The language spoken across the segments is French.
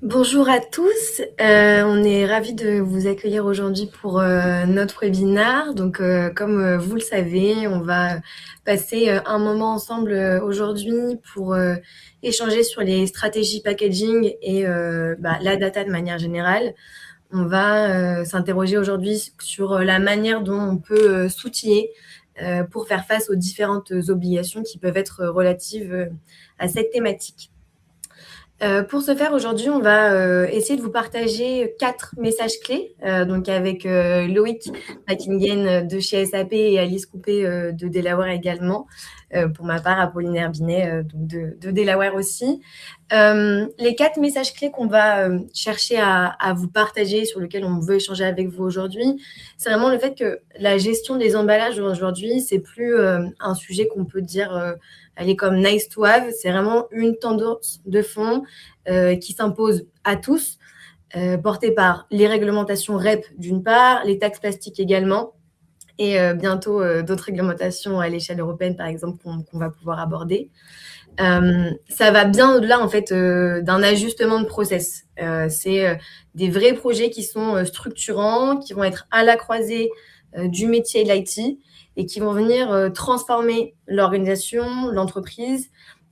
Bonjour à tous, on est ravis de vous accueillir aujourd'hui pour notre webinaire. Donc, comme vous le savez, on va passer un moment ensemble aujourd'hui pour échanger sur les stratégies packaging et la data de manière générale. On va s'interroger aujourd'hui sur la manière dont on peut s'outiller pour faire face aux différentes obligations qui peuvent être relatives à cette thématique. Pour ce faire, aujourd'hui, on va essayer de vous partager 4 messages clés, donc avec Loïc Makingen de chez SAP et Alice Coupé de Delaware également, pour ma part, Apolline Binet donc de Delaware aussi. Les 4 messages clés qu'on va chercher à vous partager, sur lesquels on veut échanger avec vous aujourd'hui, c'est vraiment le fait que la gestion des emballages aujourd'hui, c'est plus un sujet qu'on peut dire elle est comme nice to have, c'est vraiment une tendance de fond qui s'impose à tous, portée par les réglementations REP d'une part, les taxes plastiques également, et bientôt d'autres réglementations à l'échelle européenne, par exemple, qu'on va pouvoir aborder. Ça va bien au-delà en fait d'un ajustement de process. C'est des vrais projets qui sont structurants, qui vont être à la croisée du métier de l'IT et qui vont venir transformer l'organisation, l'entreprise,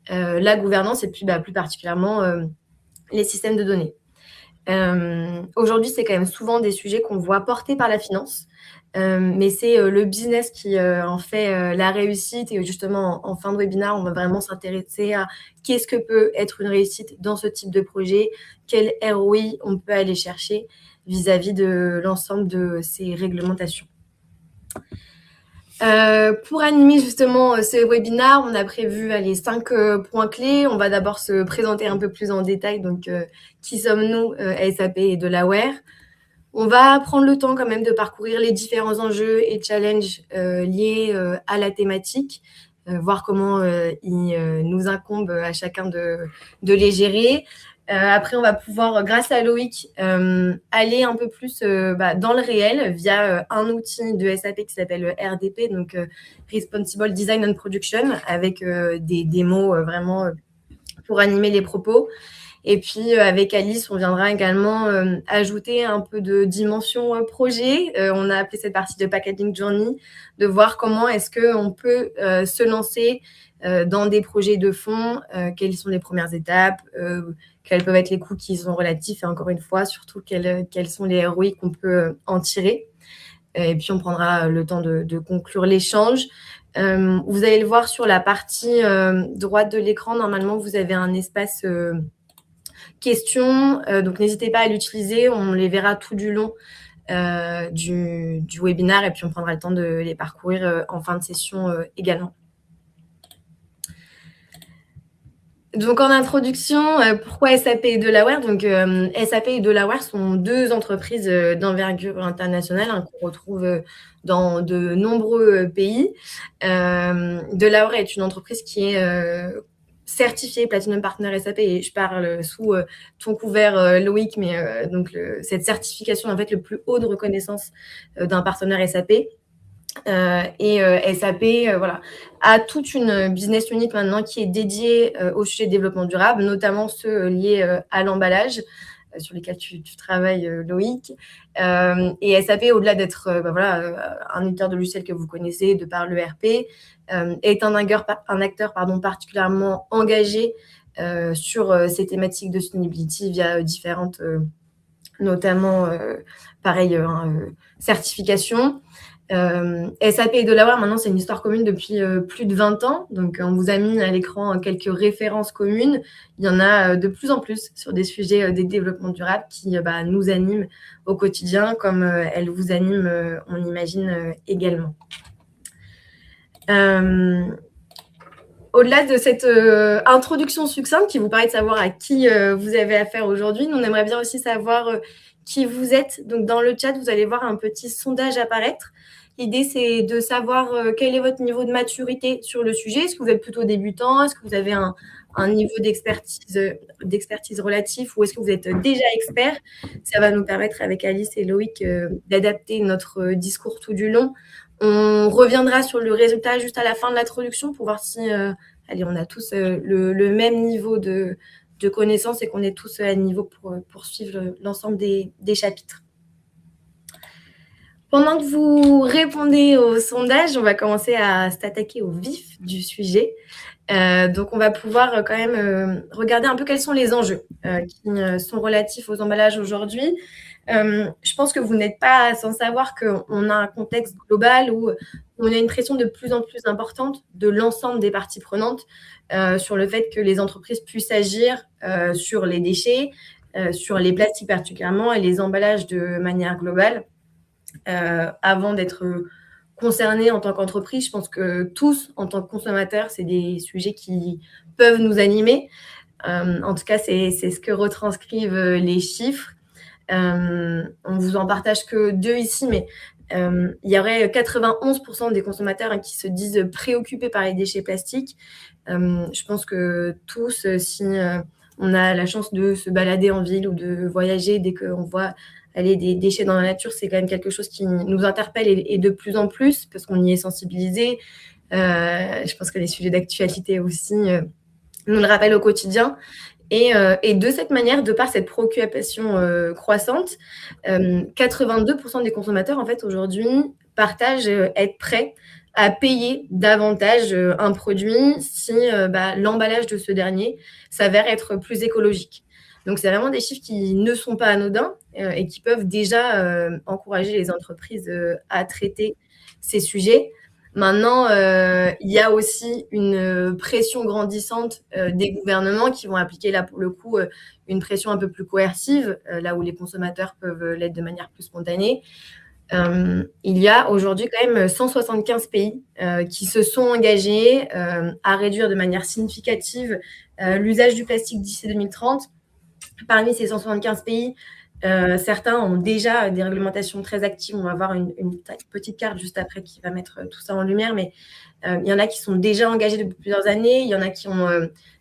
la gouvernance et puis plus particulièrement les systèmes de données. Aujourd'hui, c'est quand même souvent des sujets qu'on voit portés par la finance, mais c'est le business qui en fait la réussite. Et justement, en fin de webinaire, on va vraiment s'intéresser à qu'est-ce que peut être une réussite dans ce type de projet, quel ROI on peut aller chercher vis-à-vis de l'ensemble de ces réglementations. Pour animer justement ce webinaire, on a prévu les 5 points clés. On va d'abord se présenter un peu plus en détail. Donc, qui sommes-nous, SAP et Delaware? On va prendre le temps quand même de parcourir les différents enjeux et challenges liés à la thématique, voir comment il nous incombe à chacun de les gérer. Après, on va pouvoir, grâce à Loïc, aller un peu plus dans le réel via un outil de SAP qui s'appelle RDP, donc Responsible Design and Production, avec des démos vraiment pour animer les propos. Et puis, avec Alice, on viendra également ajouter un peu de dimension projet. On a appelé cette partie de Packaging Journey, de voir comment est-ce qu'on peut se lancer dans des projets de fond, quelles sont les premières étapes, quels peuvent être les coûts qui sont relatifs, et encore une fois, surtout quels sont les ROI qu'on peut en tirer. Et puis, on prendra le temps de conclure l'échange. Vous allez le voir sur la partie droite de l'écran. Normalement, vous avez un espace questions, donc n'hésitez pas à l'utiliser, on les verra tout du long du webinaire et puis on prendra le temps de les parcourir en fin de session également. Donc en introduction, pourquoi SAP et Delaware? Donc SAP et Delaware sont deux entreprises d'envergure internationale qu'on retrouve dans de nombreux pays. Delaware est une entreprise qui est certifié Platinum Partner SAP, et je parle sous ton couvert Loïc, mais donc cette certification est en fait le plus haut de reconnaissance d'un partenaire SAP. SAP voilà, a toute une business unit maintenant qui est dédiée au sujet de développement durable, notamment ceux liés à l'emballage, sur lesquels tu travailles, Loïc. Et SAP, au-delà d'être un éditeur de logiciels que vous connaissez de par l'ERP, est un acteur particulièrement engagé sur ces thématiques de sustainability via différentes, notamment, certifications. SAP et Delaware, maintenant, c'est une histoire commune depuis plus de 20 ans. Donc, on vous a mis à l'écran quelques références communes. Il y en a de plus en plus sur des sujets des développements durables qui nous animent au quotidien, comme elles vous animent, on imagine, également. Au-delà de cette introduction succincte qui vous permet de savoir à qui vous avez affaire aujourd'hui, nous, on aimerait bien aussi savoir qui vous êtes. Donc, dans le chat, vous allez voir un petit sondage apparaître. L'idée, c'est de savoir quel est votre niveau de maturité sur le sujet. Est-ce que vous êtes plutôt débutant? Est-ce que vous avez un niveau d'expertise relatif, ou est-ce que vous êtes déjà expert? Ça va nous permettre, avec Alice et Loïc, d'adapter notre discours tout du long. On reviendra sur le résultat juste à la fin de l'introduction pour voir si on a tous le même niveau de de connaissances et qu'on est tous à niveau pour poursuivre l'ensemble des chapitres. Pendant que vous répondez au sondage, on va commencer à s'attaquer au vif du sujet. Donc, on va pouvoir quand même regarder un peu quels sont les enjeux qui sont relatifs aux emballages aujourd'hui. Je pense que vous n'êtes pas sans savoir qu'on a un contexte global où on a une pression de plus en plus importante de l'ensemble des parties prenantes sur le fait que les entreprises puissent agir sur les déchets, sur les plastiques particulièrement et les emballages de manière globale. Avant d'être concernés en tant qu'entreprise, je pense que tous, en tant que consommateurs, c'est des sujets qui peuvent nous animer. En tout cas, c'est ce que retranscrivent les chiffres. On vous en partage que 2 ici, mais il y aurait 91% des consommateurs qui se disent préoccupés par les déchets plastiques. Je pense que tous, si on a la chance de se balader en ville ou de voyager, dès qu'on voit aller des déchets dans la nature, c'est quand même quelque chose qui nous interpelle et de plus en plus parce qu'on y est sensibilisé. Je pense que les sujets d'actualité aussi nous le rappellent au quotidien. Et de cette manière, de par cette préoccupation croissante, 82% des consommateurs, en fait, aujourd'hui, partagent être prêts à payer davantage un produit si l'emballage de ce dernier s'avère être plus écologique. Donc, c'est vraiment des chiffres qui ne sont pas anodins et qui peuvent déjà encourager les entreprises à traiter ces sujets. Maintenant, il y a aussi une pression grandissante des gouvernements qui vont appliquer là, pour le coup, une pression un peu plus coercive, là où les consommateurs peuvent l'être de manière plus spontanée. Il y a aujourd'hui quand même 175 pays qui se sont engagés à réduire de manière significative l'usage du plastique d'ici 2030. Parmi ces 175 pays, certains ont déjà des réglementations très actives. On va voir une petite carte juste après qui va mettre tout ça en lumière, mais il y en a qui sont déjà engagés depuis plusieurs années. Il y en a qui ont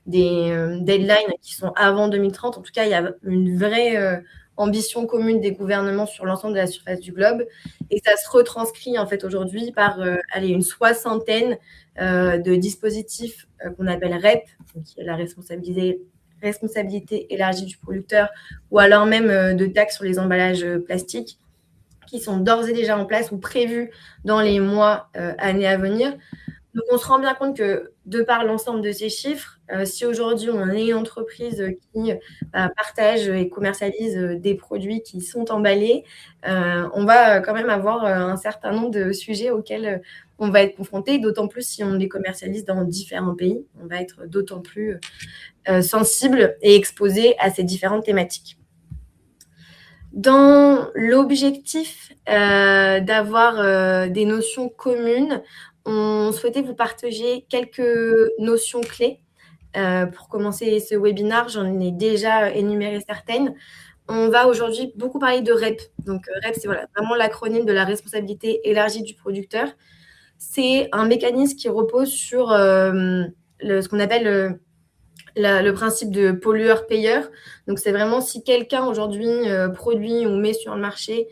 des deadlines qui sont avant 2030. En tout cas, il y a une vraie ambition commune des gouvernements sur l'ensemble de la surface du globe. Et ça se retranscrit en fait aujourd'hui par une soixantaine de dispositifs qu'on appelle REP, donc qui est la responsabilité élargie du producteur, ou alors même de taxes sur les emballages plastiques qui sont d'ores et déjà en place ou prévus dans les mois, années à venir. Donc, on se rend bien compte que de par l'ensemble de ces chiffres, si aujourd'hui on est une entreprise qui partage et commercialise des produits qui sont emballés, on va quand même avoir un certain nombre de sujets auxquels on va être confronté, d'autant plus si on les commercialise dans différents pays. On va être d'autant plus sensible et exposé à ces différentes thématiques. Dans l'objectif d'avoir des notions communes, on souhaitait vous partager quelques notions clés. Pour commencer ce webinaire, j'en ai déjà énuméré certaines. On va aujourd'hui beaucoup parler de REP. Donc, REP, c'est vraiment l'acronyme de la responsabilité élargie du producteur. C'est un mécanisme qui repose sur ce qu'on appelle le principe de pollueur-payeur. Donc, c'est vraiment si quelqu'un aujourd'hui produit ou met sur le marché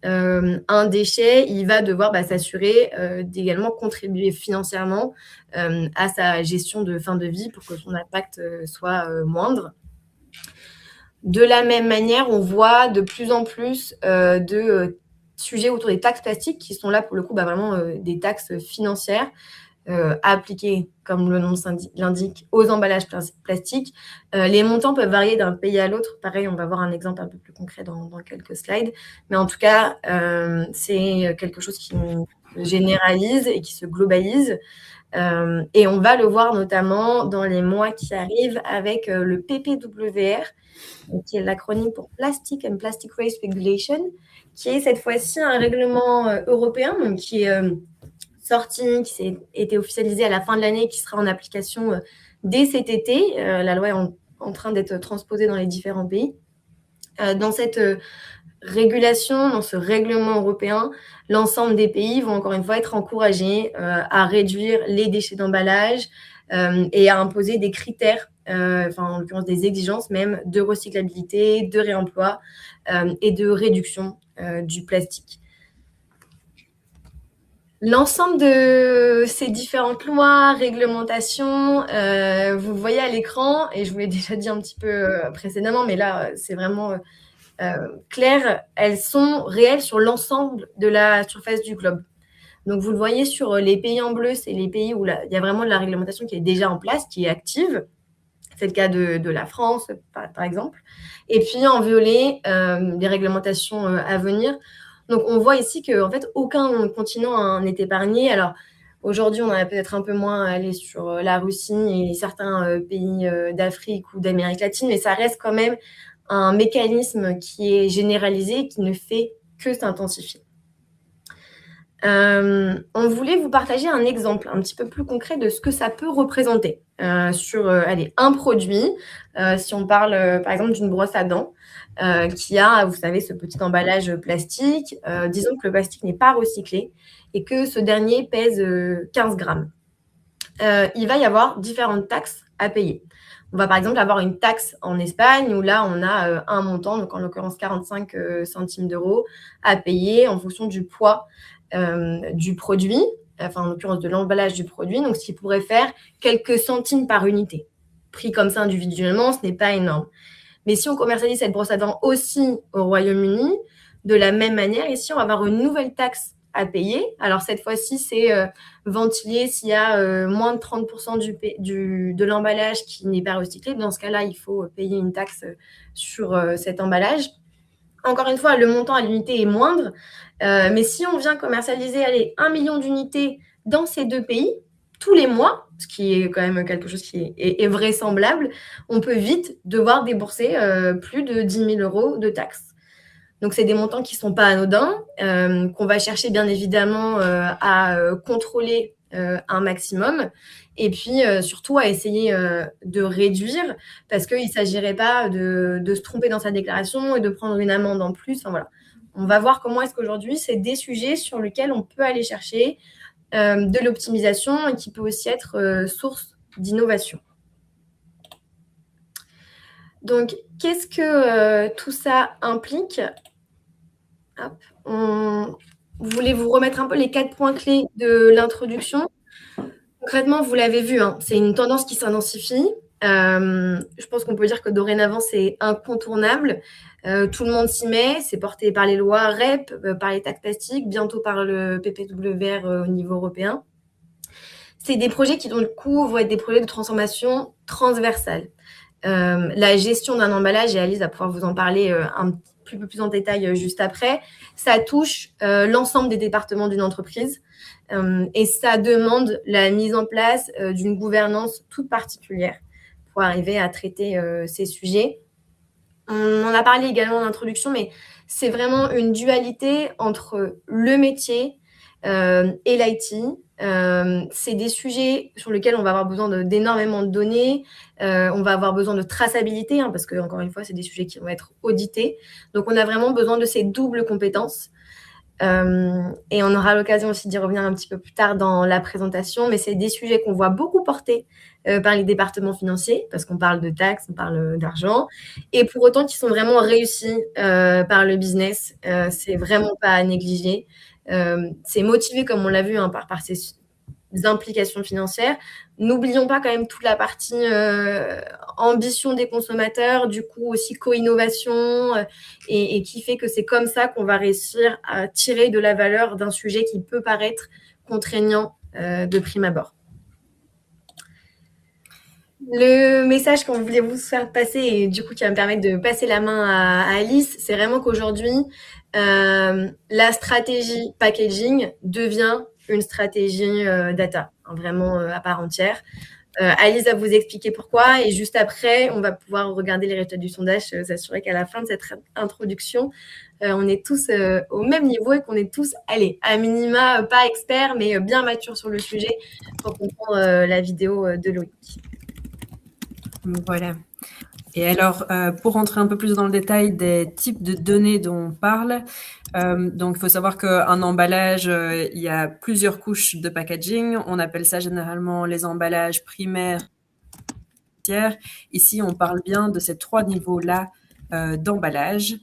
un déchet, il va devoir s'assurer d'également contribuer financièrement à sa gestion de fin de vie pour que son impact soit moindre. De la même manière, on voit de plus en plus de sujets autour des taxes plastiques qui sont là pour le coup vraiment des taxes financières appliquées, comme le nom l'indique, aux emballages plastiques. Les montants peuvent varier d'un pays à l'autre. Pareil, on va voir un exemple un peu plus concret dans quelques slides. Mais en tout cas, c'est quelque chose qui généralise et qui se globalise. Et on va le voir notamment dans les mois qui arrivent avec le PPWR, qui est l'acronyme pour Plastic and Plastic Waste Regulation, qui est cette fois-ci un règlement européen, donc qui est sorti, qui a été officialisé à la fin de l'année, qui sera en application dès cet été. La loi est en train d'être transposée dans les différents pays. Dans cette régulation, dans ce règlement européen, l'ensemble des pays vont encore une fois être encouragés à réduire les déchets d'emballage et à imposer des critères, en l'occurrence des exigences même, de recyclabilité, de réemploi et de réduction du plastique. L'ensemble de ces différentes lois, réglementations, vous le voyez à l'écran, et je vous l'ai déjà dit un petit peu précédemment, mais là, c'est vraiment clair, elles sont réelles sur l'ensemble de la surface du globe. Donc, vous le voyez sur les pays en bleu, c'est les pays où il y a vraiment de la réglementation qui est déjà en place, qui est active. C'est le cas de la France, par exemple. Et puis, en violet, des réglementations à venir. Donc, on voit ici qu'en fait, aucun continent n'est épargné. Alors, aujourd'hui, on va peut-être un peu moins aller sur la Russie et certains pays d'Afrique ou d'Amérique latine, mais ça reste quand même un mécanisme qui est généralisé, qui ne fait que s'intensifier. On voulait vous partager un exemple un petit peu plus concret de ce que ça peut représenter sur un produit. Si on parle par exemple d'une brosse à dents qui a, vous savez, ce petit emballage plastique. Disons que le plastique n'est pas recyclé et que ce dernier pèse 15 grammes. Il va y avoir différentes taxes à payer. On va par exemple avoir une taxe en Espagne où là, on a un montant, donc en l'occurrence 45 centimes d'euros, à payer en fonction du poids du produit, enfin en l'occurrence de l'emballage du produit, donc ce qui pourrait faire quelques centimes par unité. Pris comme ça individuellement, ce n'est pas énorme. Mais si on commercialise cette brosse à dents aussi au Royaume-Uni, de la même manière, ici, on va avoir une nouvelle taxe à payer. Alors cette fois-ci, c'est ventilé s'il y a moins de 30% de l'emballage qui n'est pas recyclé. Dans ce cas-là, il faut payer une taxe sur cet emballage. Encore une fois, le montant à l'unité est moindre, mais si on vient commercialiser 1 million d'unités dans ces deux pays, tous les mois, ce qui est quand même quelque chose qui est vraisemblable, on peut vite devoir débourser plus de 10 000 euros de taxes. Donc, c'est des montants qui ne sont pas anodins, qu'on va chercher bien évidemment à contrôler un maximum, et puis surtout à essayer de réduire, parce qu'il ne s'agirait pas de se tromper dans sa déclaration et de prendre une amende en plus. Enfin, voilà. On va voir comment est-ce qu'aujourd'hui, c'est des sujets sur lesquels on peut aller chercher de l'optimisation et qui peut aussi être source d'innovation. Donc, qu'est-ce que tout ça implique ? Hop. On voulait vous remettre un peu les 4 points clés de l'introduction. Concrètement, vous l'avez vu, hein, c'est une tendance qui s'intensifie. Je pense qu'on peut dire que dorénavant, c'est incontournable. Tout le monde s'y met. C'est porté par les lois REP, par les taxes plastiques, bientôt par le PPWR au niveau européen. C'est des projets qui, donc, du coup, vont être des projets de transformation transversale. La gestion d'un emballage, et Alice va pouvoir vous en parler un peu plus en détail juste après, ça touche l'ensemble des départements d'une entreprise et ça demande la mise en place d'une gouvernance toute particulière pour arriver à traiter ces sujets. On en a parlé également en introduction, mais c'est vraiment une dualité entre le métier et l'IT. C'est des sujets sur lesquels on va avoir besoin d'énormément de données. On va avoir besoin de traçabilité, parce que, encore une fois, c'est des sujets qui vont être audités. Donc, on a vraiment besoin de ces doubles compétences. Et on aura l'occasion aussi d'y revenir un petit peu plus tard dans la présentation, mais c'est des sujets qu'on voit beaucoup portés par les départements financiers, parce qu'on parle de taxes, on parle d'argent, et pour autant qui sont vraiment réussis par le business. C'est vraiment pas à négliger. C'est motivé, comme on l'a vu, par ces implications financières. N'oublions pas quand même toute la partie ambition des consommateurs, du coup aussi co-innovation, et qui fait que c'est comme ça qu'on va réussir à tirer de la valeur d'un sujet qui peut paraître contraignant de prime abord. Le message qu'on voulait vous faire passer, et du coup qui va me permettre de passer la main à Alice, c'est vraiment qu'aujourd'hui, la stratégie packaging devient une stratégie data, vraiment à part entière. Alice va vous expliquer pourquoi, et juste après, on va pouvoir regarder les résultats du sondage, s'assurer qu'à la fin de cette introduction, on est tous au même niveau et qu'on est tous, à minima, pas experts, mais bien matures sur le sujet pour comprendre la vidéo de Loïc. Voilà. Et alors, pour rentrer un peu plus dans le détail des types de données dont on parle, donc il faut savoir qu'un emballage, il y a plusieurs couches de packaging. On appelle ça généralement les emballages primaires. Ici, on parle bien de ces 3 niveaux-là d'emballage.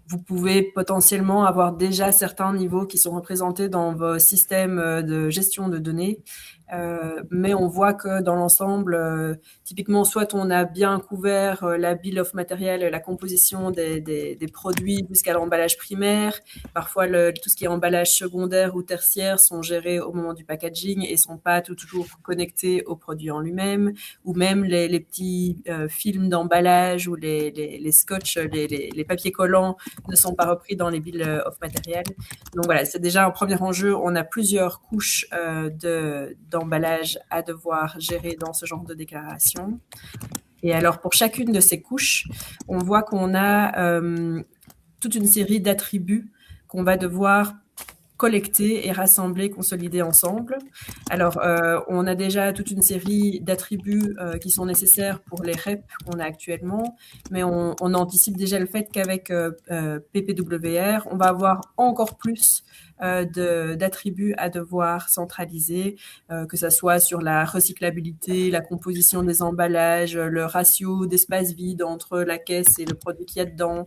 vous pouvez potentiellement avoir déjà certains niveaux qui sont représentés dans vos systèmes de gestion de données. Mais on voit que dans l'ensemble, typiquement, soit on a bien couvert la bill of material, la composition des produits jusqu'à l'emballage primaire. Parfois, tout ce qui est emballage secondaire ou tertiaire sont gérés au moment du packaging et sont pas toujours connectés au produit en lui-même. Ou même les petits films d'emballage ou les scotch, les papiers collants ne sont pas repris dans les bills of material. Donc voilà, c'est déjà un premier enjeu. On a plusieurs couches d'emballage à devoir gérer dans ce genre de déclaration. Et alors, pour chacune de ces couches, on voit qu'on a toute une série d'attributs qu'on va devoir collecter et rassembler, consolider ensemble. Alors, on a déjà toute une série d'attributs qui sont nécessaires pour les REP qu'on a actuellement, mais on anticipe déjà le fait qu'avec PPWR, on va avoir encore plus d'attributs à devoir centraliser, que ça soit sur la recyclabilité, la composition des emballages, le ratio d'espace vide entre la caisse et le produit qu'il y a dedans,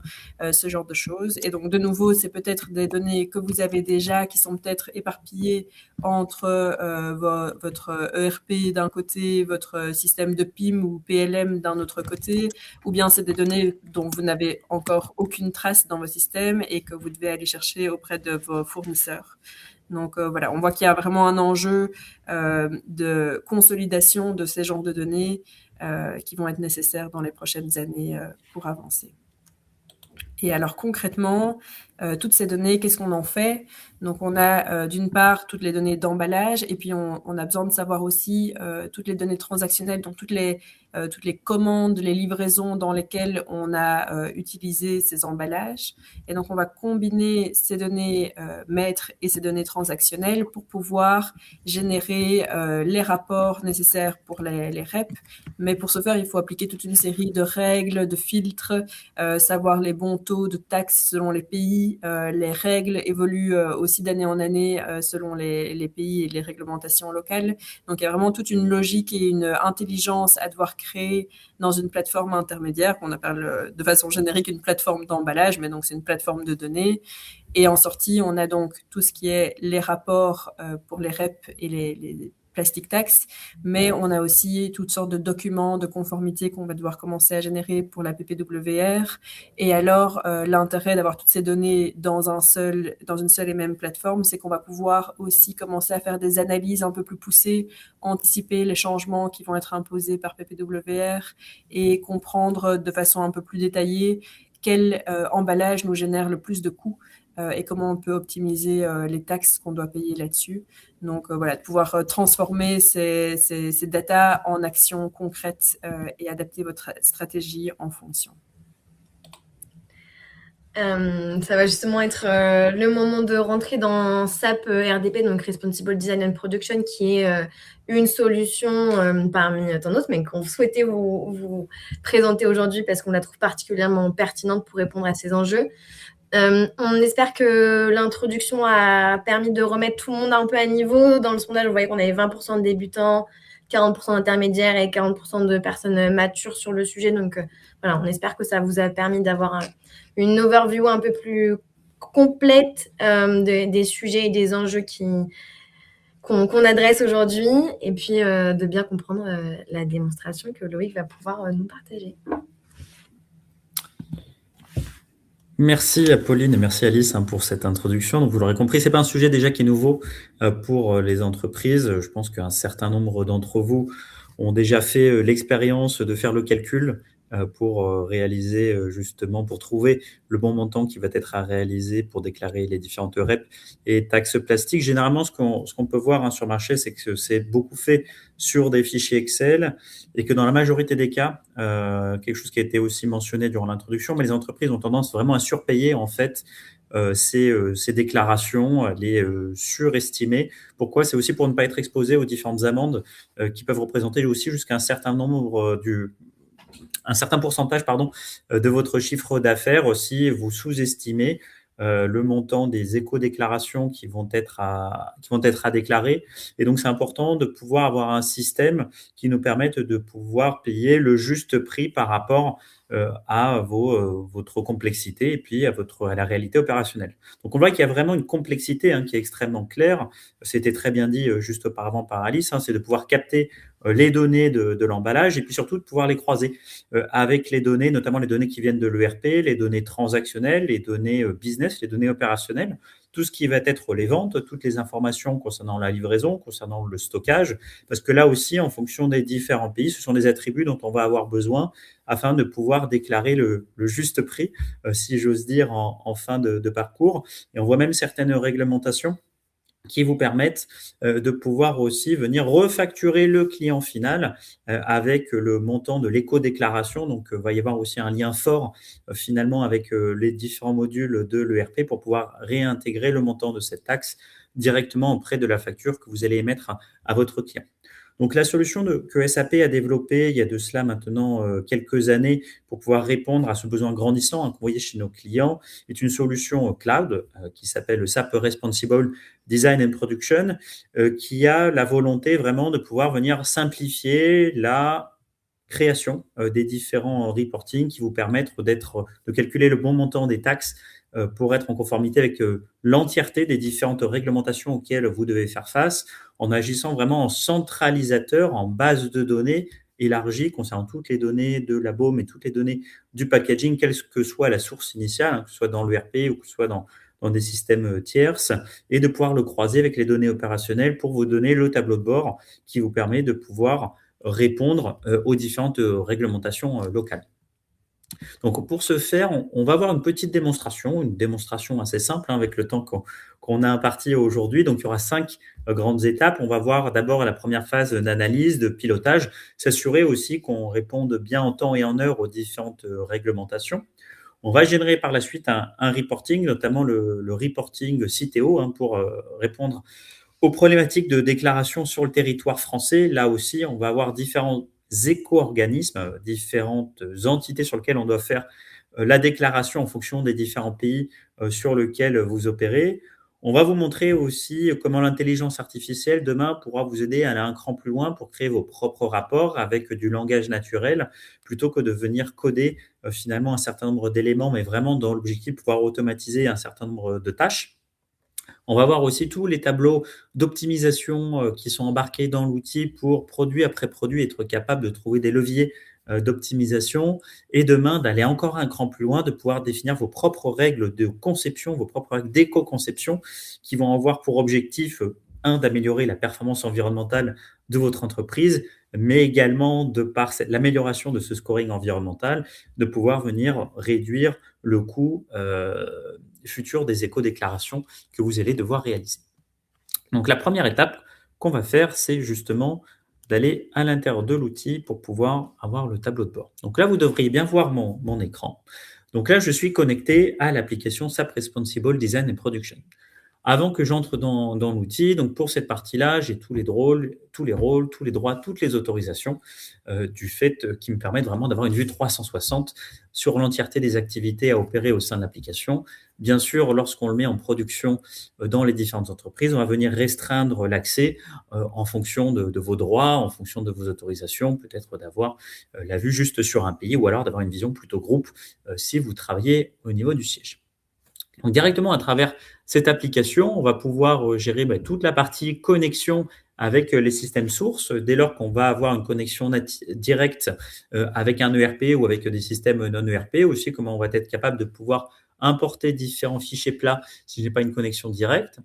ce genre de choses. Et donc, de nouveau, c'est peut-être des données que vous avez déjà qui sont peut-être éparpillées entre votre ERP d'un côté, votre système de PIM ou PLM d'un autre côté, ou bien c'est des données dont vous n'avez encore aucune trace dans vos systèmes et que vous devez aller chercher auprès de vos fournisseurs. Donc voilà, on voit qu'il y a vraiment un enjeu de consolidation de ces genres de données qui vont être nécessaires dans les prochaines années pour avancer. Et alors concrètement, toutes ces données, qu'est-ce qu'on en fait? Donc on a d'une part toutes les données d'emballage et puis on a besoin de savoir aussi toutes les données transactionnelles, donc toutes les commandes, les livraisons dans lesquelles on a utilisé ces emballages. Et donc on va combiner ces données maîtres et ces données transactionnelles pour pouvoir générer les rapports nécessaires pour les REP. Mais pour ce faire, il faut appliquer toute une série de règles, de filtres, savoir les bons taux de taxes selon les pays. Les règles évoluent aussi d'année en année selon les pays et les réglementations locales. Donc, il y a vraiment toute une logique et une intelligence à devoir créer dans une plateforme intermédiaire qu'on appelle de façon générique une plateforme d'emballage, mais donc c'est une plateforme de données. Et en sortie, on a donc tout ce qui est les rapports pour les REP et les plastic tax, mais on a aussi toutes sortes de documents de conformité qu'on va devoir commencer à générer pour la PPWR. Et alors, l'intérêt d'avoir toutes ces données dans une seule et même plateforme, c'est qu'on va pouvoir aussi commencer à faire des analyses un peu plus poussées, anticiper les changements qui vont être imposés par PPWR et comprendre de façon un peu plus détaillée quel emballage nous génère le plus de coûts et comment on peut optimiser les taxes qu'on doit payer là-dessus. Donc voilà, de pouvoir transformer ces data en actions concrètes et adapter votre stratégie en fonction. Ça va justement être le moment de rentrer dans SAP RDP, donc Responsible Design and Production, qui est une solution parmi tant d'autres, mais qu'on souhaitait vous présenter aujourd'hui parce qu'on la trouve particulièrement pertinente pour répondre à ces enjeux. On espère que l'introduction a permis de remettre tout le monde un peu à niveau. Dans le sondage, on voyait qu'on avait 20% de débutants, 40% d'intermédiaires et 40% de personnes matures sur le sujet. Donc voilà, on espère que ça vous a permis d'avoir une overview un peu plus complète des sujets et des enjeux qu'on adresse aujourd'hui, et puis de bien comprendre la démonstration que Loïc va pouvoir nous partager. Merci à Pauline et merci Alice pour cette introduction. Donc vous l'aurez compris, c'est pas un sujet déjà qui est nouveau pour les entreprises. Je pense qu'un certain nombre d'entre vous ont déjà fait l'expérience de faire le calcul pour réaliser justement, pour trouver le bon montant qui va être à réaliser pour déclarer les différentes REP et taxes plastiques. Généralement, ce qu'on peut voir sur le marché, c'est que c'est beaucoup fait sur des fichiers Excel et que dans la majorité des cas, quelque chose qui a été aussi mentionné durant l'introduction, mais les entreprises ont tendance vraiment à surpayer en fait ces déclarations, à les surestimer. Pourquoi? C'est aussi pour ne pas être exposé aux différentes amendes qui peuvent représenter aussi jusqu'à un certain nombre un certain pourcentage de votre chiffre d'affaires. Si vous sous-estimez, le montant des éco-déclarations qui vont être à déclarer. Et donc, c'est important de pouvoir avoir un système qui nous permette de pouvoir payer le juste prix par rapport à votre complexité et puis à la réalité opérationnelle. Donc, on voit qu'il y a vraiment une complexité qui est extrêmement claire. C'était très bien dit juste auparavant par Alice, c'est de pouvoir capter les données de l'emballage et puis surtout de pouvoir les croiser avec les données, notamment les données qui viennent de l'ERP, les données transactionnelles, les données business, les données opérationnelles, tout ce qui va être les ventes, toutes les informations concernant la livraison, concernant le stockage, parce que là aussi, en fonction des différents pays, ce sont des attributs dont on va avoir besoin afin de pouvoir déclarer le juste prix, si j'ose dire, en fin de parcours. Et on voit même certaines réglementations qui vous permettent de pouvoir aussi venir refacturer le client final avec le montant de l'éco-déclaration. Donc, il va y avoir aussi un lien fort finalement avec les différents modules de l'ERP pour pouvoir réintégrer le montant de cette taxe directement auprès de la facture que vous allez émettre à votre client. Donc, la solution que SAP a développée il y a de cela maintenant quelques années pour pouvoir répondre à ce besoin grandissant qu'on voyait chez nos clients est une solution cloud qui s'appelle SAP Responsible Design and Production qui a la volonté vraiment de pouvoir venir simplifier la création des différents reporting qui vous permettent de calculer le bon montant des taxes pour être en conformité avec l'entièreté des différentes réglementations auxquelles vous devez faire face, en agissant vraiment en centralisateur, en base de données élargie concernant toutes les données de la baume et toutes les données du packaging, quelle que soit la source initiale, que ce soit dans l'ERP ou que ce soit dans des systèmes tierces, et de pouvoir le croiser avec les données opérationnelles pour vous donner le tableau de bord qui vous permet de pouvoir répondre aux différentes réglementations locales. Donc, pour ce faire, on va avoir une petite démonstration, une démonstration assez simple avec le temps qu'on a imparti aujourd'hui. Donc, il y aura 5 grandes étapes. On va voir d'abord la première phase d'analyse, de pilotage, s'assurer aussi qu'on réponde bien en temps et en heure aux différentes réglementations. On va générer par la suite un reporting, notamment le reporting CITEO pour répondre aux problématiques de déclaration sur le territoire français. Là aussi, on va avoir différents éco-organismes, différentes entités sur lesquelles on doit faire la déclaration en fonction des différents pays sur lesquels vous opérez. On va vous montrer aussi comment l'intelligence artificielle demain pourra vous aider à aller un cran plus loin pour créer vos propres rapports avec du langage naturel plutôt que de venir coder finalement un certain nombre d'éléments, mais vraiment dans l'objectif de pouvoir automatiser un certain nombre de tâches. On va voir aussi tous les tableaux d'optimisation qui sont embarqués dans l'outil pour produit après produit être capable de trouver des leviers d'optimisation et demain d'aller encore un cran plus loin, de pouvoir définir vos propres règles de conception, vos propres règles d'éco-conception qui vont avoir pour objectif, d'améliorer la performance environnementale de votre entreprise, mais également de par l'amélioration de ce scoring environnemental, de pouvoir venir réduire le coût futur des éco-déclarations que vous allez devoir réaliser. Donc, la première étape qu'on va faire, c'est justement d'aller à l'intérieur de l'outil pour pouvoir avoir le tableau de bord. Donc là, vous devriez bien voir mon écran. Donc là, je suis connecté à l'application SAP Responsible Design and Production. Avant que j'entre dans l'outil, donc pour cette partie-là, j'ai tous les rôles, tous les droits, toutes les autorisations du fait qui me permettent vraiment d'avoir une vue 360 sur l'entièreté des activités à opérer au sein de l'application. Bien sûr, lorsqu'on le met en production dans les différentes entreprises, on va venir restreindre l'accès en fonction de vos droits, en fonction de vos autorisations, peut-être d'avoir la vue juste sur un pays ou alors d'avoir une vision plutôt groupe si vous travaillez au niveau du siège. Donc, directement à travers cette application, on va pouvoir gérer toute la partie connexion avec les systèmes sources. Dès lors qu'on va avoir une connexion directe avec un ERP ou avec des systèmes non ERP, aussi comment on va être capable de pouvoir importer différents fichiers plats si je n'ai pas une connexion directe.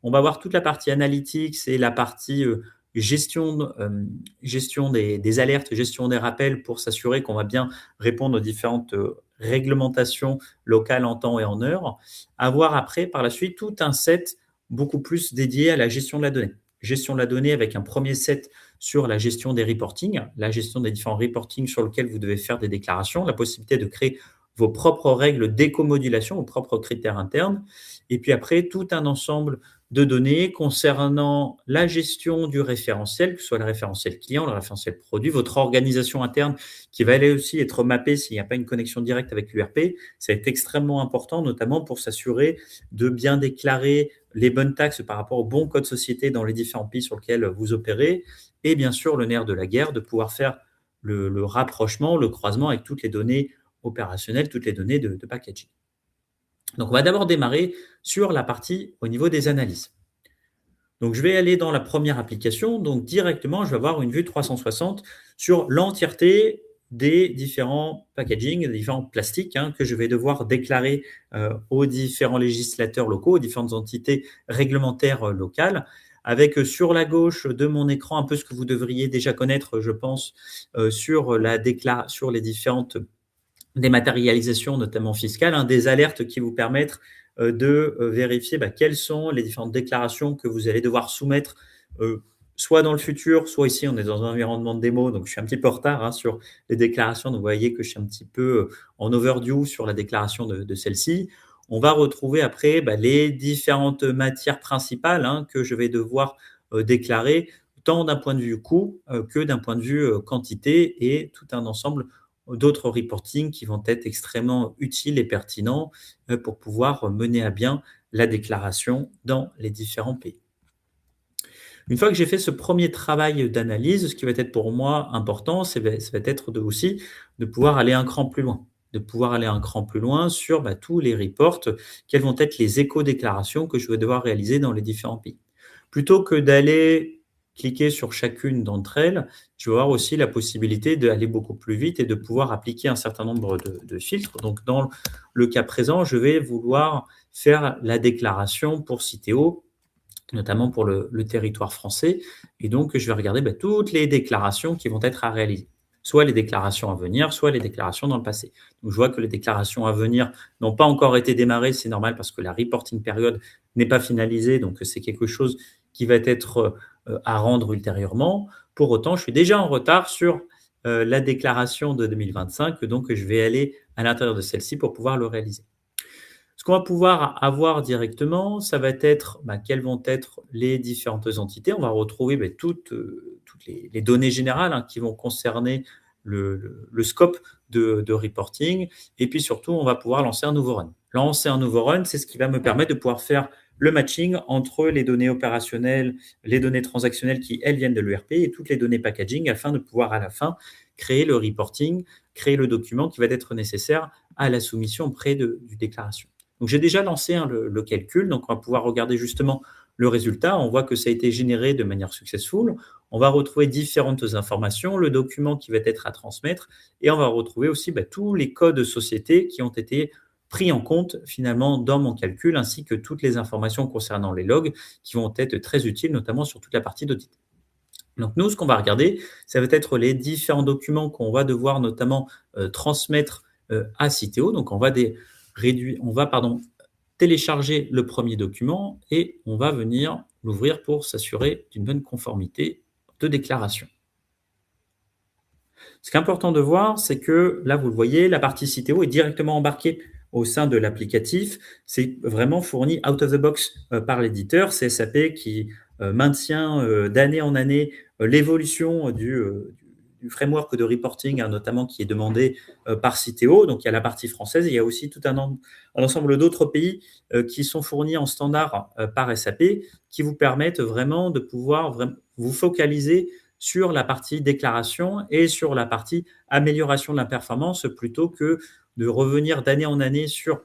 On va voir toute la partie analytics et la partie gestion des alertes, gestion des rappels pour s'assurer qu'on va bien répondre aux différentes réglementation locale en temps et en heure, avoir après, par la suite, tout un set beaucoup plus dédié à la gestion de la donnée. Gestion de la donnée avec un premier set sur la gestion des reporting, la gestion des différents reporting sur lesquels vous devez faire des déclarations, la possibilité de créer vos propres règles d'éco-modulation, vos propres critères internes. Et puis après, tout un ensemble de données concernant la gestion du référentiel, que ce soit le référentiel client, le référentiel produit, votre organisation interne qui va aller aussi être mappée s'il n'y a pas une connexion directe avec l'URP. Ça va être extrêmement important, notamment pour s'assurer de bien déclarer les bonnes taxes par rapport au bon code société dans les différents pays sur lesquels vous opérez. Et bien sûr, le nerf de la guerre, de pouvoir faire le rapprochement, le croisement avec toutes les données opérationnelles, toutes les données de packaging. Donc, on va d'abord démarrer sur la partie au niveau des analyses. Donc, je vais aller dans la première application. Donc, directement, je vais avoir une vue 360 sur l'entièreté des différents packaging, des différents plastiques que je vais devoir déclarer aux différents législateurs locaux, aux différentes entités réglementaires locales, avec sur la gauche de mon écran un peu ce que vous devriez déjà connaître, je pense, sur les différentes dématérialisation, notamment fiscale, des alertes qui vous permettent de vérifier quelles sont les différentes déclarations que vous allez devoir soumettre, soit dans le futur, soit ici, on est dans un environnement de démo, donc je suis un petit peu en retard sur les déclarations, donc vous voyez que je suis un petit peu en overdue sur la déclaration de celle-ci. On va retrouver après les différentes matières principales que je vais devoir déclarer, tant d'un point de vue coût que d'un point de vue quantité, et tout un ensemble d'autres reporting qui vont être extrêmement utiles et pertinents pour pouvoir mener à bien la déclaration dans les différents pays. Une fois que j'ai fait ce premier travail d'analyse, ce qui va être pour moi important, ça va être aussi de pouvoir aller un cran plus loin, sur tous les reports, quelles vont être les éco-déclarations que je vais devoir réaliser dans les différents pays. Plutôt que d'aller cliquer sur chacune d'entre elles, je vais avoir aussi la possibilité d'aller beaucoup plus vite et de pouvoir appliquer un certain nombre de filtres. Donc, dans le cas présent, je vais vouloir faire la déclaration pour Citeo, notamment pour le territoire français. Et donc, je vais regarder toutes les déclarations qui vont être à réaliser. Soit les déclarations à venir, soit les déclarations dans le passé. Donc, je vois que les déclarations à venir n'ont pas encore été démarrées. C'est normal parce que la reporting période n'est pas finalisée. Donc, c'est quelque chose qui va être à rendre ultérieurement. Pour autant, je suis déjà en retard sur la déclaration de 2025. Donc, je vais aller à l'intérieur de celle-ci pour pouvoir le réaliser. Ce qu'on va pouvoir avoir directement, ça va être quelles vont être les différentes entités. On va retrouver toutes les données générales qui vont concerner le scope de reporting. Et puis surtout, on va pouvoir lancer un nouveau run. Lancer un nouveau run, c'est ce qui va me permettre de pouvoir faire le matching entre les données opérationnelles, les données transactionnelles qui, elles, viennent de l'ERP et toutes les données packaging afin de pouvoir, à la fin, créer le reporting, créer le document qui va être nécessaire à la soumission auprès du déclaration. Donc, j'ai déjà lancé le calcul. Donc, on va pouvoir regarder justement le résultat. On voit que ça a été généré de manière successful. On va retrouver différentes informations, le document qui va être à transmettre, et on va retrouver aussi tous les codes société qui ont été pris en compte finalement dans mon calcul, ainsi que toutes les informations concernant les logs qui vont être très utiles, notamment sur toute la partie d'audit. Donc nous, ce qu'on va regarder, ça va être les différents documents qu'on va devoir notamment transmettre à Citeo. Donc on va télécharger le premier document et on va venir l'ouvrir pour s'assurer d'une bonne conformité de déclaration. Ce qui est important de voir, c'est que là, vous le voyez, la partie Citeo est directement embarquée au sein de l'applicatif. C'est vraiment fourni out of the box par l'éditeur. C'est SAP qui maintient d'année en année l'évolution du framework de reporting, notamment qui est demandé par Citeo. Donc, il y a la partie française et il y a aussi tout un ensemble d'autres pays qui sont fournis en standard par SAP qui vous permettent vraiment de pouvoir vous focaliser sur la partie déclaration et sur la partie amélioration de la performance plutôt que de revenir d'année en année sur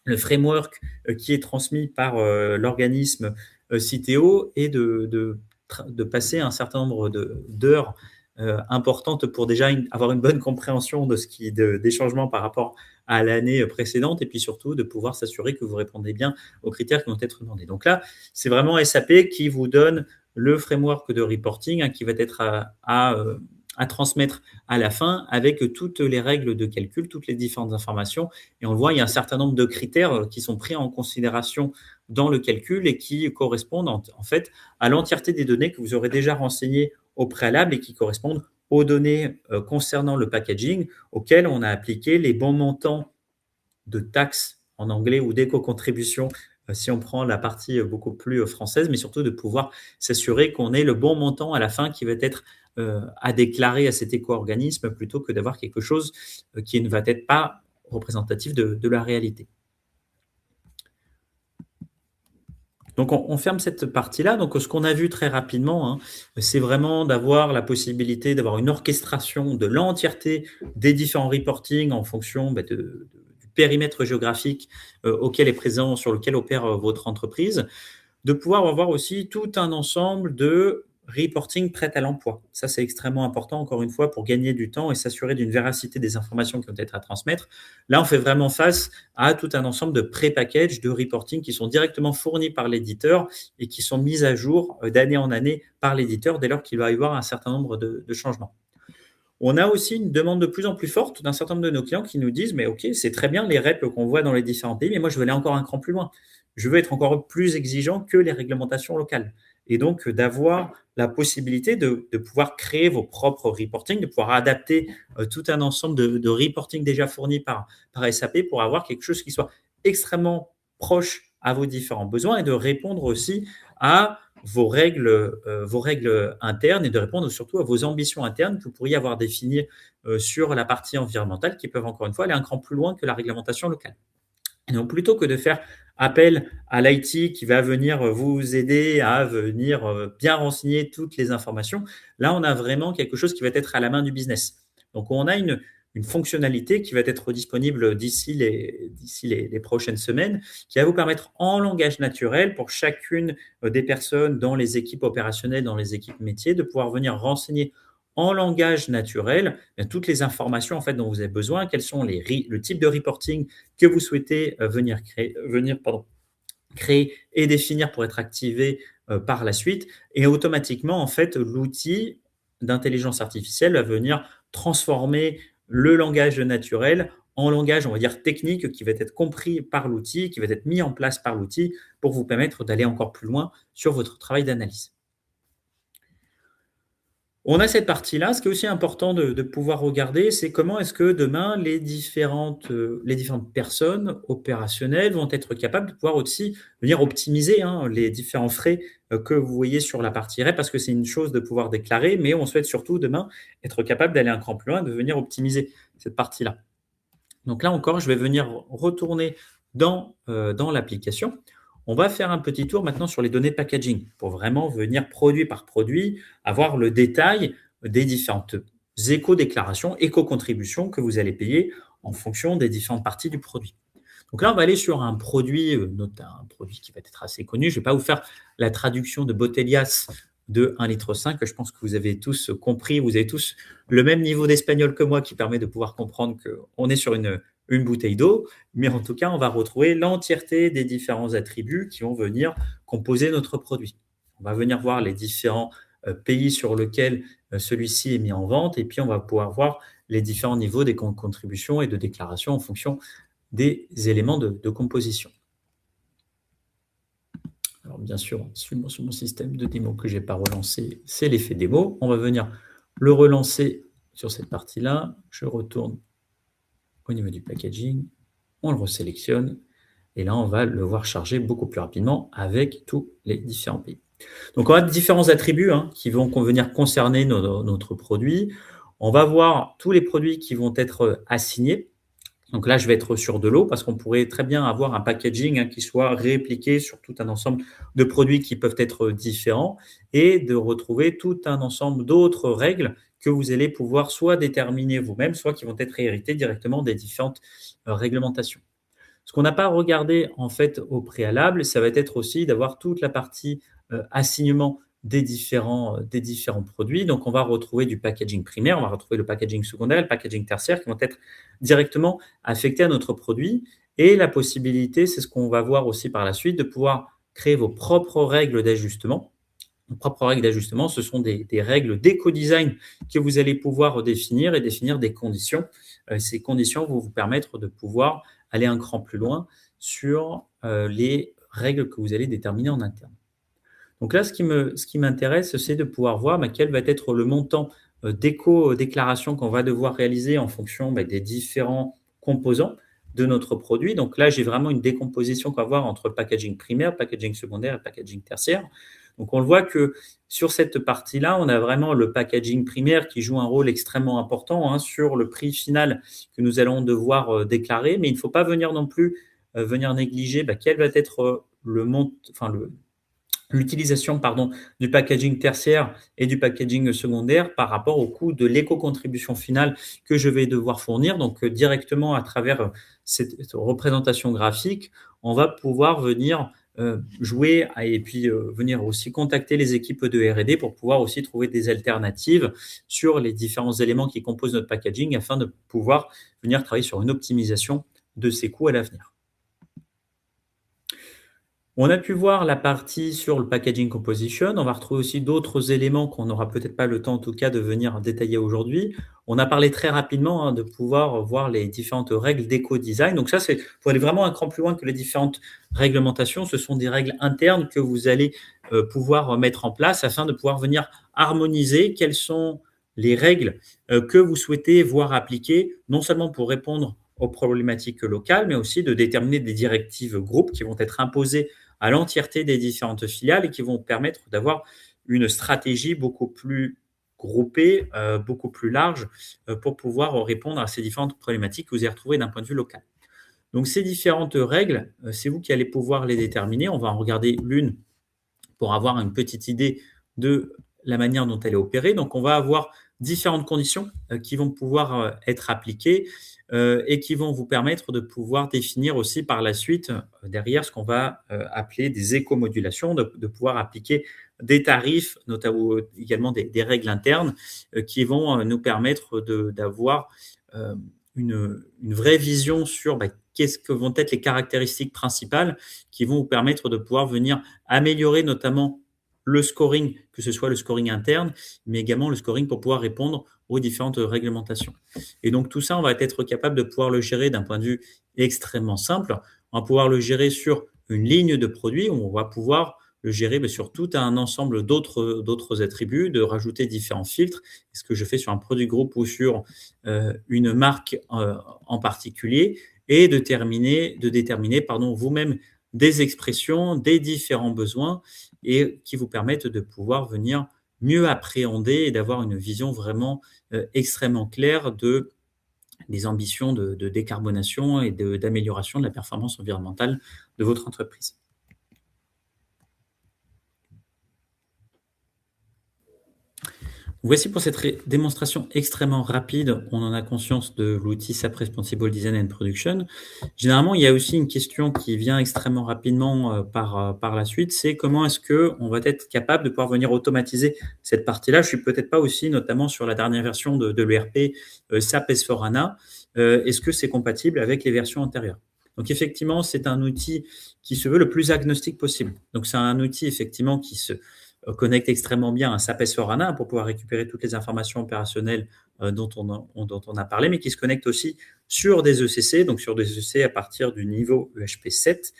le framework qui est transmis par l'organisme Citeo et de passer un certain nombre d'heures importantes pour déjà avoir une bonne compréhension des changements par rapport à l'année précédente et puis surtout de pouvoir s'assurer que vous répondez bien aux critères qui vont être demandés. Donc là, c'est vraiment SAP qui vous donne le framework de reporting qui va être à transmettre à la fin avec toutes les règles de calcul, toutes les différentes informations. Et on le voit, il y a un certain nombre de critères qui sont pris en considération dans le calcul et qui correspondent en fait à l'entièreté des données que vous aurez déjà renseignées au préalable et qui correspondent aux données concernant le packaging auxquelles on a appliqué les bons montants de taxes en anglais ou d'éco-contribution si on prend la partie beaucoup plus française, mais surtout de pouvoir s'assurer qu'on ait le bon montant à la fin qui va être à déclarer à cet éco-organisme plutôt que d'avoir quelque chose qui ne va être pas représentatif de la réalité. Donc, on ferme cette partie-là. Donc, ce qu'on a vu très rapidement, hein, c'est vraiment d'avoir la possibilité d'avoir une orchestration de l'entièreté des différents reportings en fonction du périmètre géographique auquel est présent, sur lequel opère votre entreprise, de pouvoir avoir aussi tout un ensemble de reporting prêt à l'emploi. Ça, c'est extrêmement important, encore une fois, pour gagner du temps et s'assurer d'une véracité des informations qui vont être à transmettre. Là, on fait vraiment face à tout un ensemble de pré-packages de reporting qui sont directement fournis par l'éditeur et qui sont mis à jour d'année en année par l'éditeur dès lors qu'il va y avoir un certain nombre de changements. On a aussi une demande de plus en plus forte d'un certain nombre de nos clients qui nous disent « mais ok, c'est très bien les REP qu'on voit dans les différents pays, mais moi, je veux aller encore un cran plus loin. Je veux être encore plus exigeant que les réglementations locales. » Et donc, d'avoir la possibilité de pouvoir créer vos propres reporting, de pouvoir adapter tout un ensemble de reporting déjà fournis par SAP pour avoir quelque chose qui soit extrêmement proche à vos différents besoins et de répondre aussi à vos règles internes et de répondre surtout à vos ambitions internes que vous pourriez avoir définies sur la partie environnementale qui peuvent encore une fois aller un cran plus loin que la réglementation locale. Et donc, plutôt que de faire appel à l'IT qui va venir vous aider à venir bien renseigner toutes les informations, là, on a vraiment quelque chose qui va être à la main du business. Donc, on a une fonctionnalité qui va être disponible d'ici les prochaines semaines, qui va vous permettre en langage naturel pour chacune des personnes dans les équipes opérationnelles, dans les équipes métiers, de pouvoir venir renseigner en langage naturel toutes les informations en fait, dont vous avez besoin, quels sont le type de reporting que vous souhaitez venir créer et définir pour être activé par la suite. Et automatiquement, en fait, l'outil d'intelligence artificielle va venir transformer le langage naturel en langage, on va dire, technique qui va être compris par l'outil, qui va être mis en place par l'outil pour vous permettre d'aller encore plus loin sur votre travail d'analyse. On a cette partie-là. Ce qui est aussi important de pouvoir regarder, c'est comment est-ce que demain, les différentes personnes opérationnelles vont être capables de pouvoir aussi venir optimiser les différents frais que vous voyez sur la partie REP, parce que c'est une chose de pouvoir déclarer, mais on souhaite surtout demain être capable d'aller un cran plus loin, de venir optimiser cette partie-là. Donc là encore, je vais venir retourner dans l'application. On va faire un petit tour maintenant sur les données de packaging pour vraiment venir produit par produit, avoir le détail des différentes éco-déclarations, éco-contributions que vous allez payer en fonction des différentes parties du produit. Donc là, on va aller sur un produit, un produit qui va être assez connu. Je ne vais pas vous faire la traduction de Botellas de 1,5 litre, que je pense que vous avez tous compris. Vous avez tous le même niveau d'espagnol que moi qui permet de pouvoir comprendre qu'on est sur une bouteille d'eau, mais en tout cas, on va retrouver l'entièreté des différents attributs qui vont venir composer notre produit. On va venir voir les différents pays sur lesquels celui-ci est mis en vente, et puis on va pouvoir voir les différents niveaux des contributions et de déclarations en fonction des éléments de composition. Alors bien sûr, sur mon système de démo que je n'ai pas relancé, c'est l'effet démo. On va venir le relancer sur cette partie-là. Je retourne au niveau du packaging, on le resélectionne et là, on va le voir charger beaucoup plus rapidement avec tous les différents pays. Donc, on a différents attributs qui vont venir concerner notre produit. On va voir tous les produits qui vont être assignés. Donc là, je vais être sur de l'eau parce qu'on pourrait très bien avoir un packaging qui soit répliqué sur tout un ensemble de produits qui peuvent être différents et de retrouver tout un ensemble d'autres règles que vous allez pouvoir soit déterminer vous-même, soit qui vont être héritées directement des différentes réglementations. Ce qu'on n'a pas regardé en fait au préalable, ça va être aussi d'avoir toute la partie assignement des différents produits. Donc, on va retrouver du packaging primaire, on va retrouver le packaging secondaire, le packaging tertiaire qui vont être directement affectés à notre produit. Et la possibilité, c'est ce qu'on va voir aussi par la suite, de pouvoir créer vos propres règles d'ajustement. Vos propres règles d'ajustement, ce sont des règles d'éco-design que vous allez pouvoir définir et définir des conditions. Ces conditions vont vous permettre de pouvoir aller un cran plus loin sur les règles que vous allez déterminer en interne. Donc là, ce qui m'intéresse, c'est de pouvoir voir quel va être le montant d'éco-déclaration qu'on va devoir réaliser en fonction des différents composants de notre produit. Donc là, j'ai vraiment une décomposition qu'on va voir entre packaging primaire, packaging secondaire et packaging tertiaire. Donc on le voit que sur cette partie-là, on a vraiment le packaging primaire qui joue un rôle extrêmement important sur le prix final que nous allons devoir déclarer. Mais il ne faut pas venir non plus venir négliger quel va être l'utilisation du packaging tertiaire et du packaging secondaire par rapport au coût de l'éco-contribution finale que je vais devoir fournir. Donc, directement à travers cette représentation graphique, on va pouvoir venir jouer et puis venir aussi contacter les équipes de R&D pour pouvoir aussi trouver des alternatives sur les différents éléments qui composent notre packaging afin de pouvoir venir travailler sur une optimisation de ces coûts à l'avenir. On a pu voir la partie sur le packaging composition. On va retrouver aussi d'autres éléments qu'on n'aura peut-être pas le temps, en tout cas, de venir détailler aujourd'hui. On a parlé très rapidement de pouvoir voir les différentes règles d'éco-design. Donc ça, c'est pour aller vraiment un cran plus loin que les différentes réglementations. Ce sont des règles internes que vous allez pouvoir mettre en place afin de pouvoir venir harmoniser quelles sont les règles que vous souhaitez voir appliquées, non seulement pour répondre aux problématiques locales, mais aussi de déterminer des directives groupes qui vont être imposées à l'entièreté des différentes filiales et qui vont permettre d'avoir une stratégie beaucoup plus groupée, beaucoup plus large pour pouvoir répondre à ces différentes problématiques que vous allez retrouver d'un point de vue local. Donc, ces différentes règles, c'est vous qui allez pouvoir les déterminer. On va en regarder l'une pour avoir une petite idée de la manière dont elle est opérée. Donc, on va avoir différentes conditions qui vont pouvoir être appliquées et qui vont vous permettre de pouvoir définir aussi par la suite, derrière, ce qu'on va appeler des éco-modulations, de pouvoir appliquer des tarifs, notamment également des règles internes qui vont nous permettre d'avoir une vraie vision sur qu'est-ce que vont être les caractéristiques principales qui vont vous permettre de pouvoir venir améliorer notamment le scoring, que ce soit le scoring interne, mais également le scoring pour pouvoir répondre aux différentes réglementations. Et donc, tout ça, on va être capable de pouvoir le gérer d'un point de vue extrêmement simple. On va pouvoir le gérer sur une ligne de produits, on va pouvoir le gérer sur tout un ensemble d'autres attributs, de rajouter différents filtres. Est-ce que je fais sur un produit groupe ou sur une marque en particulier, et de déterminer vous-même des expressions, des différents besoins et qui vous permettent de pouvoir venir mieux appréhender et d'avoir une vision vraiment extrêmement claire des ambitions de décarbonation et d'amélioration de la performance environnementale de votre entreprise. Voici pour cette démonstration extrêmement rapide. On en a conscience de l'outil SAP Responsible Design and Production. Généralement, il y a aussi une question qui vient extrêmement rapidement par la suite, c'est comment est-ce qu'on va être capable de pouvoir venir automatiser cette partie-là. Je suis peut-être pas aussi, notamment sur la dernière version de l'ERP SAP S/4HANA. Est-ce que c'est compatible avec les versions antérieures? Donc, effectivement, c'est un outil qui se veut le plus agnostique possible. Donc, c'est un outil, effectivement, qui se connecte extrêmement bien à SAP S/4HANA pour pouvoir récupérer toutes les informations opérationnelles dont on a parlé, mais qui se connecte aussi sur des ECC, donc sur des ECC à partir du niveau EHP 7,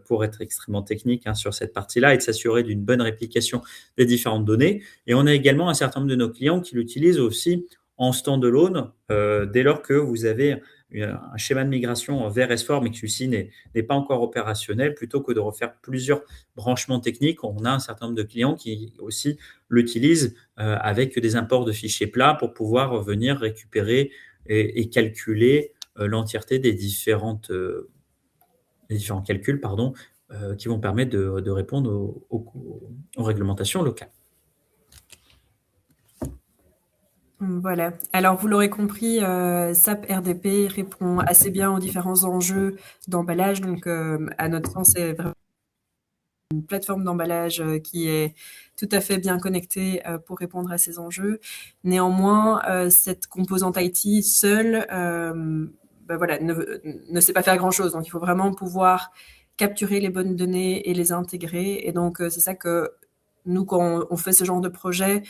pour être extrêmement technique sur cette partie-là et de s'assurer d'une bonne réplication des différentes données. Et on a également un certain nombre de nos clients qui l'utilisent aussi en standalone dès lors que vous avez un schéma de migration vers S4, mais que celui-ci n'est pas encore opérationnel, plutôt que de refaire plusieurs branchements techniques. On a un certain nombre de clients qui aussi l'utilisent avec des imports de fichiers plats pour pouvoir venir récupérer et calculer l'entièreté des différents calculs qui vont permettre de répondre aux réglementations locales. Voilà. Alors, vous l'aurez compris, SAP RDP répond assez bien aux différents enjeux d'emballage. Donc, à notre sens, c'est vraiment une plateforme d'emballage qui est tout à fait bien connectée pour répondre à ces enjeux. Néanmoins, cette composante IT seule ne sait pas faire grand-chose. Donc, il faut vraiment pouvoir capturer les bonnes données et les intégrer. Et donc, c'est ça que nous, quand on fait ce genre de projet,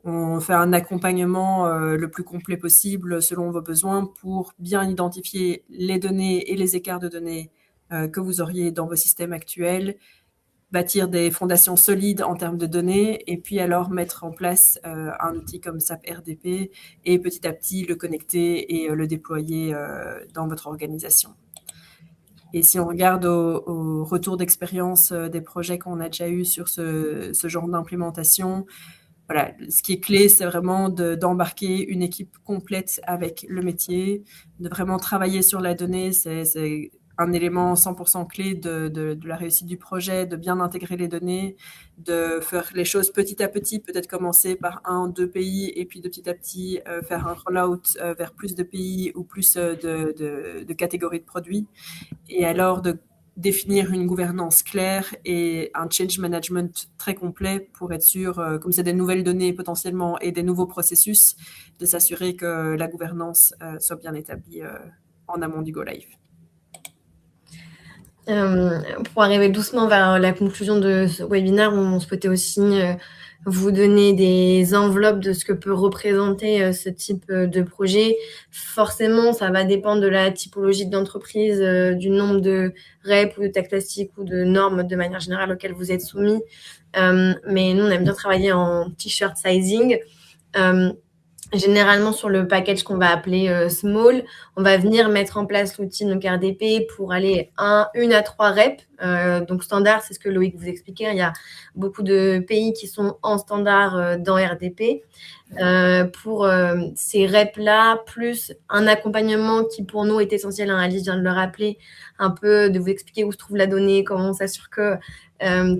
on fait un accompagnement le plus complet possible selon vos besoins pour bien identifier les données et les écarts de données que vous auriez dans vos systèmes actuels, bâtir des fondations solides en termes de données et puis alors mettre en place un outil comme SAP RDP et petit à petit le connecter et le déployer dans votre organisation. Et si on regarde au retour d'expérience des projets qu'on a déjà eu sur ce genre d'implémentation, voilà, ce qui est clé, c'est vraiment d'embarquer une équipe complète avec le métier, de vraiment travailler sur la donnée. C'est un élément 100% clé de la réussite du projet, de bien intégrer les données, de faire les choses petit à petit, peut-être commencer par 1, 2 pays et puis de petit à petit faire un rollout vers plus de pays ou plus de catégories de produits. Et alors de définir une gouvernance claire et un change management très complet pour être sûr, comme c'est des nouvelles données potentiellement et des nouveaux processus, de s'assurer que la gouvernance soit bien établie en amont du Go Live. Pour arriver doucement vers la conclusion de ce webinaire, on souhaitait aussi vous donner des enveloppes de ce que peut représenter ce type de projet. Forcément, ça va dépendre de la typologie d'entreprise, du nombre de REP ou de taxes plastiques ou de normes de manière générale auxquelles vous êtes soumis. Mais nous, on aime bien travailler en t-shirt sizing. Généralement, sur le package qu'on va appeler small, on va venir mettre en place l'outil donc RDP pour aller 1 à 3 reps. Donc standard, c'est ce que Loïc vous expliquait. Il y a beaucoup de pays qui sont en standard dans RDP. Pour ces reps-là, plus un accompagnement qui pour nous est essentiel. Alice vient de le rappeler, un peu de vous expliquer où se trouve la donnée, comment on s'assure que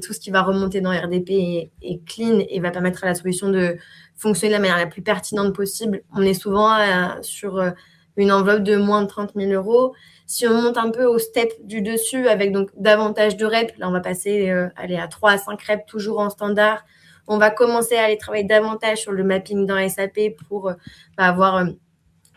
tout ce qui va remonter dans RDP est clean et va permettre à la solution de fonctionner de la manière la plus pertinente possible. On est souvent sur une enveloppe de moins de 30 000 €. Si on monte un peu au step du dessus avec donc davantage de reps, là on va passer à 3 à 5 reps toujours en standard. On va commencer à aller travailler davantage sur le mapping dans SAP pour avoir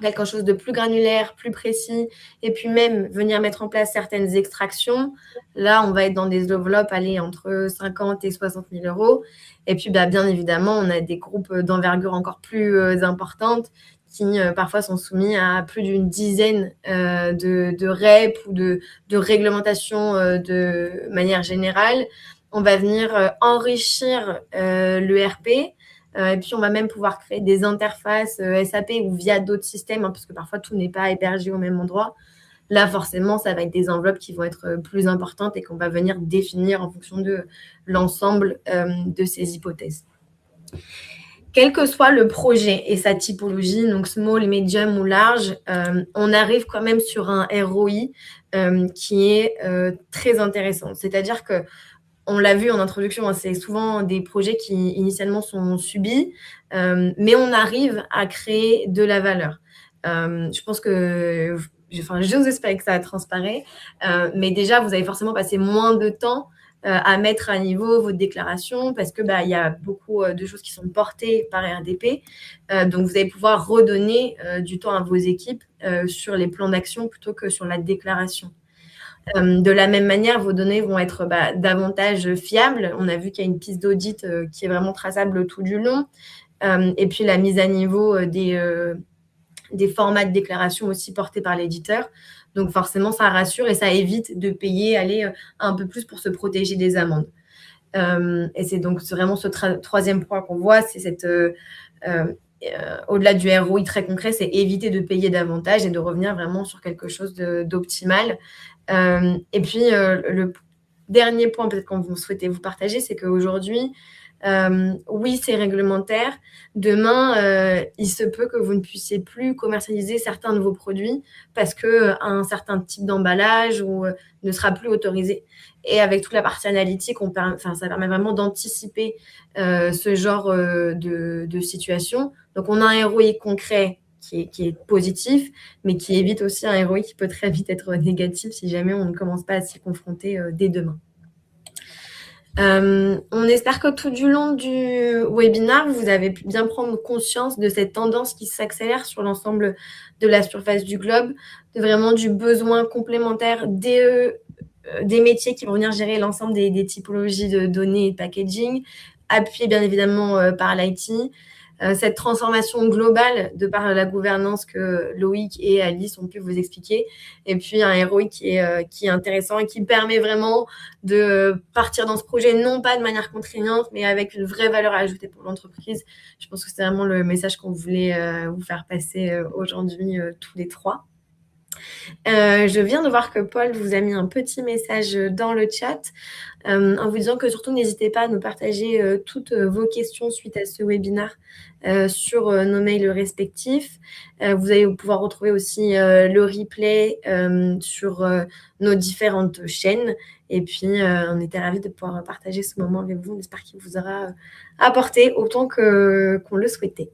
quelque chose de plus granulaire, plus précis, et puis même venir mettre en place certaines extractions. Là, on va être dans des enveloppes entre 50 et 60 000 €. Et puis, bien évidemment, on a des groupes d'envergure encore plus importantes qui parfois sont soumis à plus d'une dizaine de reps ou de réglementations de manière générale. On va venir enrichir l'ERP. Et puis, on va même pouvoir créer des interfaces SAP ou via d'autres systèmes, parce que parfois, tout n'est pas hébergé au même endroit. Là, forcément, ça va être des enveloppes qui vont être plus importantes et qu'on va venir définir en fonction de l'ensemble de ces hypothèses. Quel que soit le projet et sa typologie, donc small, medium ou large, on arrive quand même sur un ROI qui est très intéressant. C'est-à-dire que on l'a vu en introduction, c'est souvent des projets qui initialement sont subis, mais on arrive à créer de la valeur. Je pense que, j'ose espérer que ça transparaît, mais déjà, vous allez forcément passer moins de temps à mettre à niveau votre déclaration parce que il y a beaucoup de choses qui sont portées par RDP. Donc, vous allez pouvoir redonner du temps à vos équipes sur les plans d'action plutôt que sur la déclaration. De la même manière, vos données vont être davantage fiables. On a vu qu'il y a une piste d'audit qui est vraiment traçable tout du long. Et puis, la mise à niveau des formats de déclaration aussi portés par l'éditeur. Donc, forcément, ça rassure et ça évite de payer un peu plus pour se protéger des amendes. Et c'est donc vraiment ce troisième point qu'on voit, c'est cette... au-delà du ROI très concret, c'est éviter de payer davantage et de revenir vraiment sur quelque chose d'optimal. Et puis, le dernier point peut-être qu'on souhaitait vous partager, c'est qu'aujourd'hui, oui, c'est réglementaire. Demain, il se peut que vous ne puissiez plus commercialiser certains de vos produits parce qu'un certain type d'emballage ne sera plus autorisé. Et avec toute la partie analytique, ça permet vraiment d'anticiper ce genre de situation. Donc, on a un ROI concret qui est positif, mais qui évite aussi un ROI qui peut très vite être négatif si jamais on ne commence pas à s'y confronter dès demain. On espère que tout du long du webinaire, vous avez pu bien prendre conscience de cette tendance qui s'accélère sur l'ensemble de la surface du globe, de vraiment du besoin complémentaire des métiers qui vont venir gérer l'ensemble des typologies de données et de packaging, appuyés bien évidemment par l'IT. Cette transformation globale de par la gouvernance que Loïc et Alice ont pu vous expliquer, et puis un ROI qui est intéressant et qui permet vraiment de partir dans ce projet, non pas de manière contraignante, mais avec une vraie valeur ajoutée pour l'entreprise. Je pense que c'est vraiment le message qu'on voulait vous faire passer aujourd'hui tous les trois. Je viens de voir que Paul vous a mis un petit message dans le chat en vous disant que surtout n'hésitez pas à nous partager toutes vos questions suite à ce webinaire sur nos mails respectifs. Vous allez pouvoir retrouver aussi le replay sur nos différentes chaînes. Et puis, on était ravis de pouvoir partager ce moment avec vous. On espère qu'il vous aura apporté autant qu'on le souhaitait.